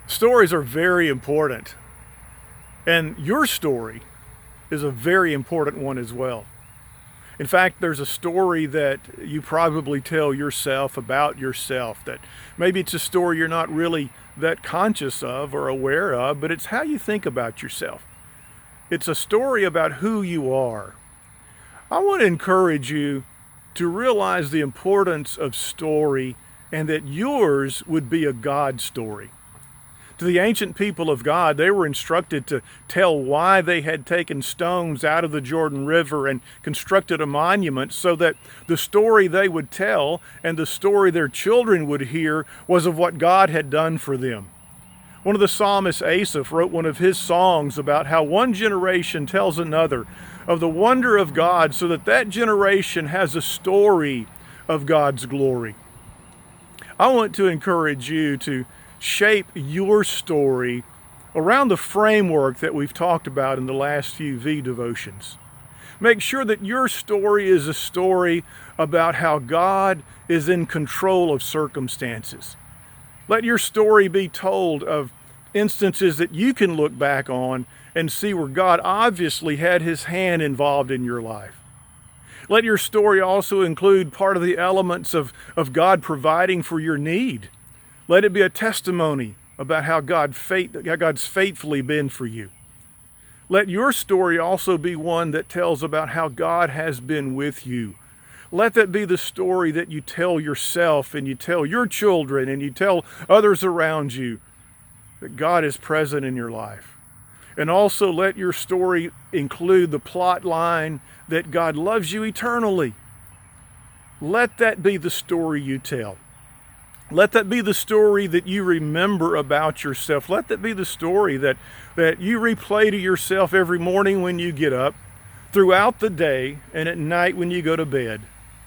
Stories are very important, and your story is a very important one as well. In fact, there's a story that you probably tell yourself about yourself that maybe it's a story you're not really that conscious of or aware of, but it's how you think about yourself. It's a story about who you are. I want to encourage you to realize the importance of story and that yours would be a God story. To the ancient people of God, they were instructed to tell why they had taken stones out of the Jordan River and constructed a monument so that the story they would tell and the story their children would hear was of what God had done for them. One of the psalmists, Asaph, wrote one of his songs about how one generation tells another of the wonder of God so that that generation has a story of God's glory. I want to encourage you to shape your story around the framework that we've talked about in the last few V devotions. Make sure that your story is a story about how God is in control of circumstances. Let your story be told of instances that you can look back on and see where God obviously had his hand involved in your life. Let your story also include part of the elements of God providing for your need. Let it be a testimony about how God's faithfully been for you. Let your story also be one that tells about how God has been with you. Let that be the story that you tell yourself and you tell your children and you tell others around you that God is present in your life. And also let your story include the plot line that God loves you eternally. Let that be the story you tell. Let that be the story that you remember about yourself. Let that be the story that you replay to yourself every morning when you get up, throughout the day, and at night when you go to bed.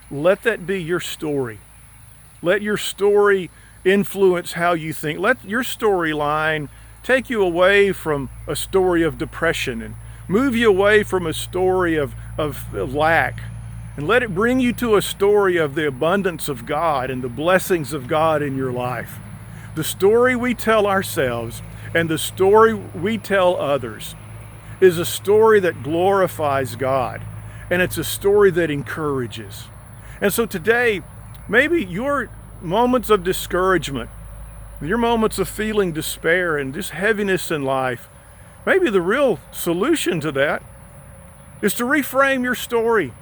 Let that be your story. Let your story influence how you think. Let your storyline take you away from a story of depression and move you away from a story of lack. And let it bring you to a story of the abundance of God and the blessings of God in your life. The story we tell ourselves and the story we tell others is a story that glorifies God, and it's a story that encourages. And so today, maybe your moments of discouragement, your moments of feeling despair and just heaviness in life, maybe the real solution to that is to reframe your story.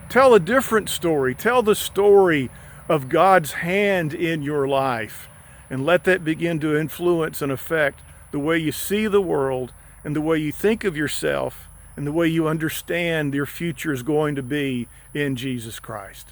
Tell a different story. Tell the story of God's hand in your life, and let that begin to influence and affect the way you see the world and the way you think of yourself and the way you understand your future is going to be in Jesus Christ.